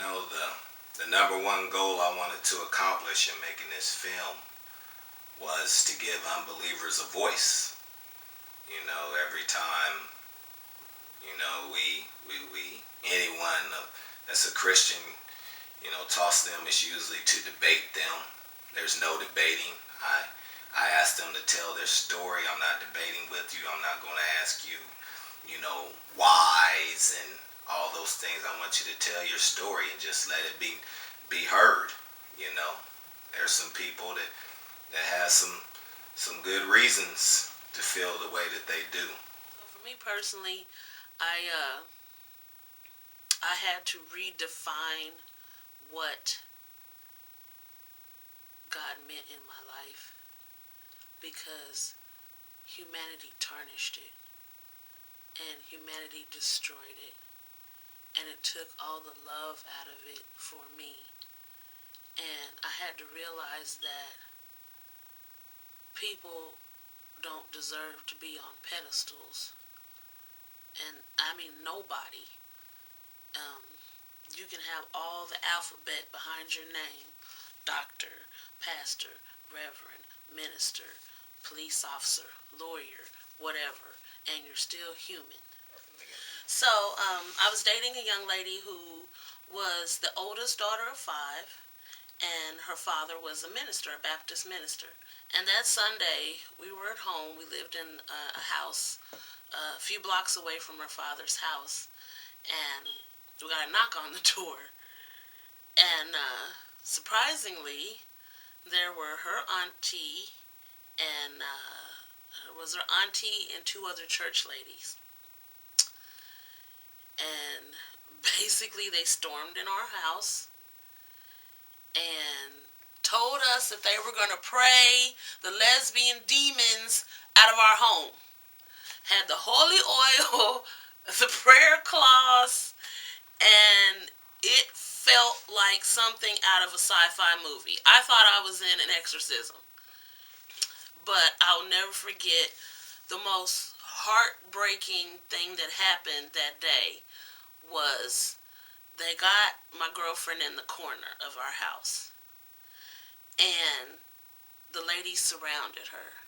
know, the number one goal I wanted to accomplish in making this film was to give unbelievers a voice. You know, every time, we anyone that's a Christian, toss them, it's usually to debate them. There's no debating. I ask them to tell their story. I'm not debating with you. I'm not going to ask you, whys and all those things. I want you to tell your story and just let it be heard. You know, there's some people that have some good reasons to feel the way that they do. So for me personally, I had to redefine what God meant in my life because humanity tarnished it and humanity destroyed it, and it took all the love out of it for me. And I had to realize that people don't deserve to be on pedestals. And I mean, nobody. You can have all the alphabet behind your name: doctor, pastor, reverend, minister, police officer, lawyer, whatever, and you're still human. So I was dating a young lady who was the oldest daughter of 5, and her father was a minister, a Baptist minister. And that Sunday, we were at home. We lived in a house a few blocks away from her father's house, and we got a knock on the door. And surprisingly, there were her auntie and was her auntie and 2 other church ladies. And basically, they stormed in our house and told us that they were going to pray the lesbian demons out of our home. Had the holy oil, the prayer cloths, and it felt like something out of a sci-fi movie. I thought I was in an exorcism. But I'll never forget the most heartbreaking thing that happened that day was they got my girlfriend in the corner of our house, and the ladies surrounded her,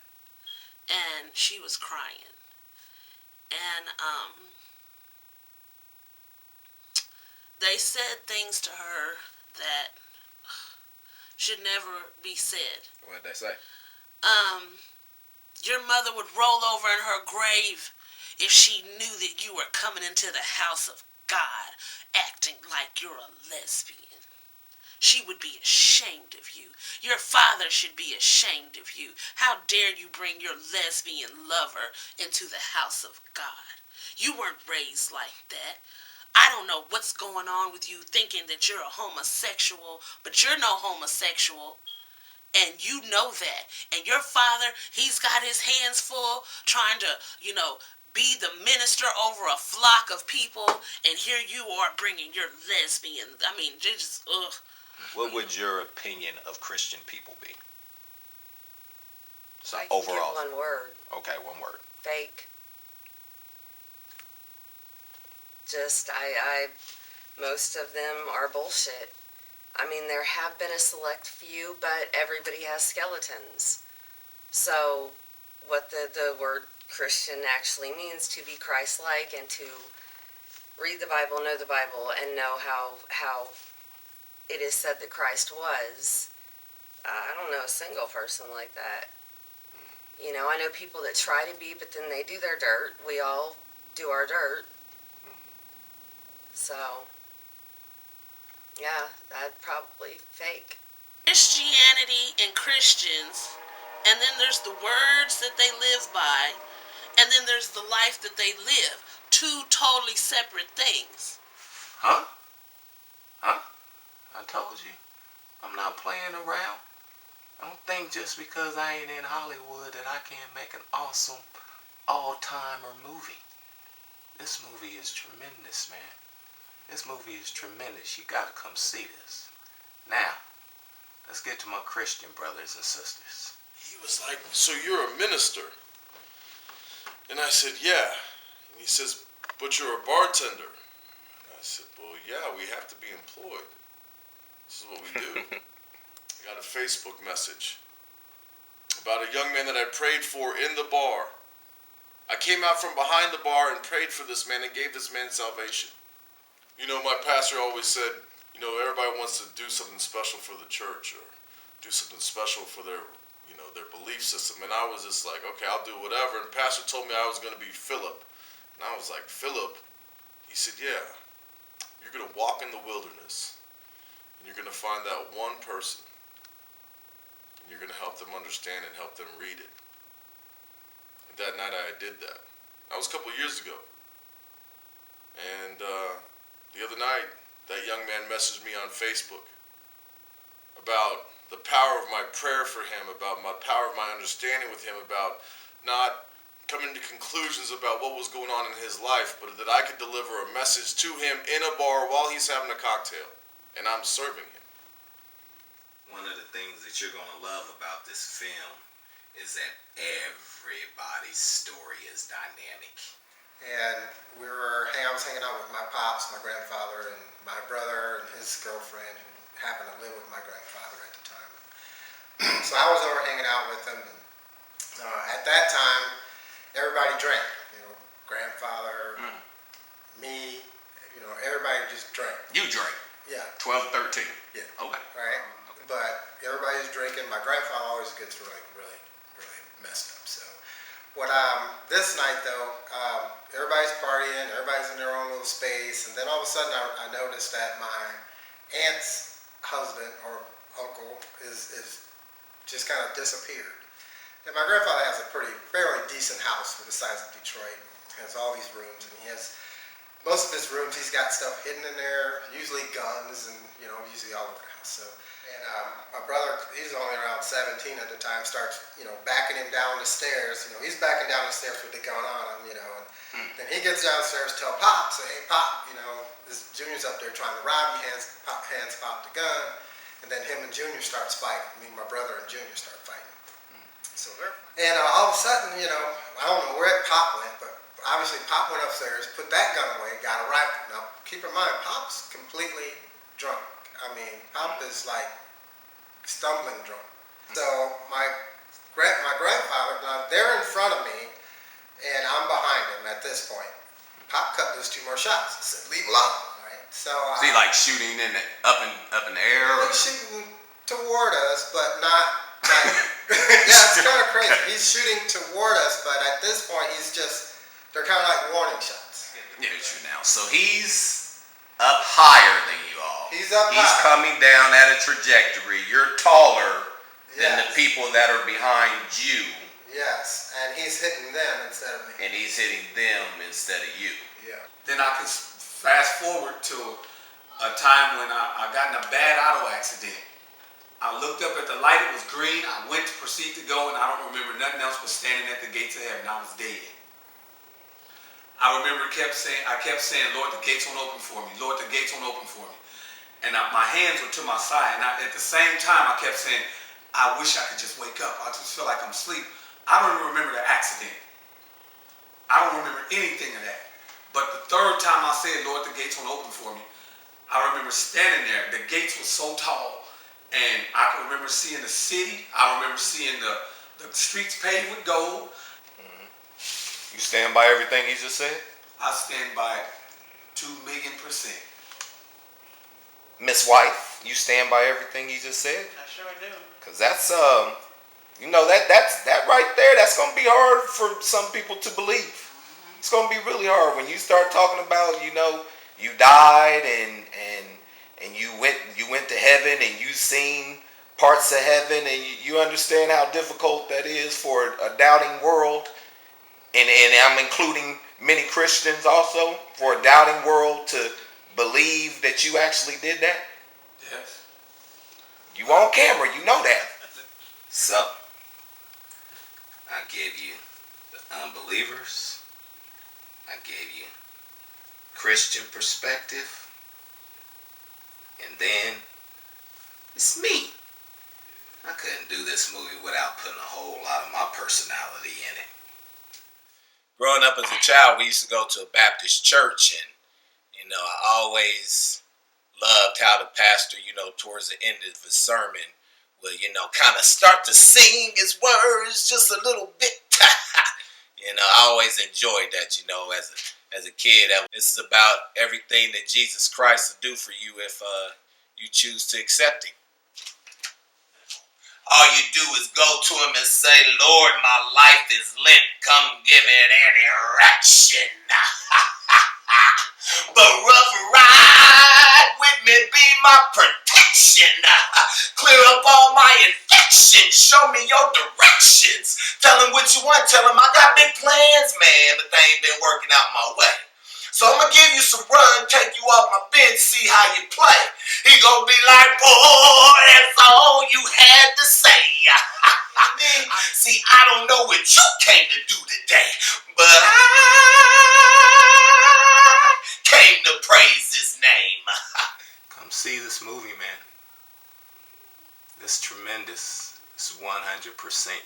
and she was crying. And they said things to her that should never be said. What did they say? Your mother would roll over in her grave if she knew that you were coming into the house of God acting like you're a lesbian. She would be ashamed of you. Your father should be ashamed of you. How dare you bring your lesbian lover into the house of God? You weren't raised like that. I don't know what's going on with you thinking that you're a homosexual, but you're no homosexual. And you know that. And your father, he's got his hands full trying to, be the minister over a flock of people. And here you are bringing your lesbian. I mean, just, ugh. What would your opinion of Christian people be? So I can overall. give one word. Okay, one word. Fake. Most of them are bullshit. I mean, there have been a select few, but everybody has skeletons. So, what the word Christian actually means, to be Christ-like and to read the Bible, know the Bible, and know how it is said that Christ was. I don't know a single person like that. I know people that try to be, but then they do their dirt. We all do our dirt. So, yeah, I'd probably fake. Christianity and Christians, and then there's the words that they live by, and then there's the life that they live. 2 totally separate things. Huh? I told you, I'm not playing around. Don't think just because I ain't in Hollywood that I can't make an awesome all-timer movie. This movie is tremendous, man. This movie is tremendous. You gotta come see this. Now, let's get to my Christian brothers and sisters. He was like, so you're a minister? And I said, yeah. And he says, but you're a bartender. And I said, well, yeah, we have to be employed. This is what we do. I got a Facebook message about a young man that I prayed for in the bar. I came out from behind the bar and prayed for this man and gave this man salvation. You know, my pastor always said, you know, everybody wants to do something special for the church or do something special for their, you know, their belief system. And I was just like, okay, I'll do whatever. And pastor told me I was going to be Philip. And I was like, Philip? He said, yeah, you're going to walk in the wilderness and you're going to find that one person and you're going to help them understand and help them read it. And that night I did that. That was a couple of years ago. And the other night, that young man messaged me on Facebook about the power of my prayer for him, about my power of my understanding with him, about not coming to conclusions about what was going on in his life, but that I could deliver a message to him in a bar while he's having a cocktail, and I'm serving him. One of the things that you're going to love about this film is that everybody's story is dynamic. And I was hanging out with my pops, my grandfather, and my brother and his girlfriend, who happened to live with my grandfather at the time. So I was over hanging out with them, and at that time, everybody drank. You know, grandfather, me, you know, everybody just drank. You drank? Yeah. 12, 13? Yeah. Okay. Right? Okay. But everybody's drinking. My grandfather always gets really messed up. So this night though, everybody's partying, everybody's in their own little space, and then all of a sudden I noticed that my aunt's husband or uncle is just kind of disappeared. And my grandfather has a fairly decent house for the size of Detroit. He has all these rooms, and he has most of his rooms. He's got stuff hidden in there, usually guns, and you know, usually all over the house. So. And my brother, he's only around 17 at the time, starts, you know, backing him down the stairs. You know, he's backing down the stairs with the gun on him, you know. And then he gets downstairs, tell Pop, say, hey, Pop, you know, this Junior's up there trying to rob me, hands Pop the gun. And then him and Junior starts fighting. Me, my brother, and Junior start fighting. So and all of a sudden, you know, I don't know where Pop went, but obviously Pop went upstairs, put that gun away, got a rifle. Now, keep in mind, Pop's completely drunk. I mean, Pop is like stumbling drunk. So my grandfather, now they're in front of me, and I'm behind him at this point. Pop cut those 2 more shots. I said, leave him alone. Right? So Is he like shooting in the up in the air? He's shooting toward us, but not like. Yeah, it's kind of crazy. He's shooting toward us, but at this point, they're kind of like warning shots. Yeah, now. So he's up higher than you all. He's up He's high. coming down at a trajectory. You're taller than the Yes. people that are behind you. Yes, and he's hitting them instead of me. And he's hitting them instead of you. Yeah. Then I can fast forward to a time when I got in a bad auto accident. I looked up at the light, it was green. I went to proceed to go, and I don't remember nothing else but standing at the gates of heaven. I was dead. I remember I kept saying, Lord, the gates won't open for me. Lord, the gates won't open for me. And my hands were to my side. And at the same time, I kept saying, I wish I could just wake up. I just feel like I'm asleep. I don't even remember the accident. I don't remember anything of that. But the third time I said, Lord, the gates won't open for me, I remember standing there. The gates were so tall. And I can remember seeing the city. I remember seeing the streets paved with gold. You stand by everything he just said? I stand by it 2,000,000%. Miss Wife, you stand by everything he just said? I sure do. Because that's, you know, that right there, that's going to be hard for some people to believe. It's going to be really hard when you start talking about, you know, you died and you went to heaven and you seen parts of heaven, and you understand how difficult that is for a doubting world. And I'm including many Christians also, for a doubting world to believe that you actually did that. Yes. You on camera, you know that. So, I gave you the unbelievers. I gave you Christian perspective. And then, it's me. I couldn't do this movie without putting a whole lot of my personality in it. Growing up as a child, we used to go to a Baptist church, and You know, I always loved how the pastor, you know, towards the end of the sermon would, you know, kind of start to sing his words just a little bit. You know, I always enjoyed that, you know, as a kid. It's about everything that Jesus Christ will do for you if you choose to accept him. All you do is go to him and say, Lord, my life is lit. Come give it an erection. But rough ride with me, be my protection. Clear up all my infections. Show me your directions. Tell him what you want. Tell him I got big plans, man, but they ain't been working out my way. So I'm going to give you some run, take you off my bench, see how you play. He going to be like, boy, that's all you had to say. See, I don't know what you came to do today, but I came to praise his name. Come see this movie, man. It's tremendous. It's 100%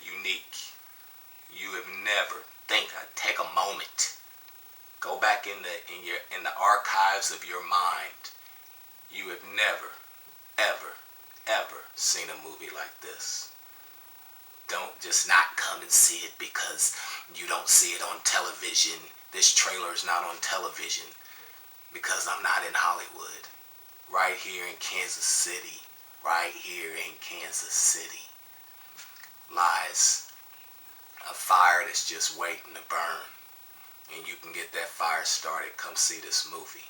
unique. You have never take a moment. Go back in the archives of your mind. You have never, ever seen a movie like this. Don't just not come and see it because you don't see it on television. This trailer is not on television because I'm not in Hollywood. Right here in Kansas City. Right here in Kansas City lies a fire that's just waiting to burn. And you can get that fire started. Come see this movie.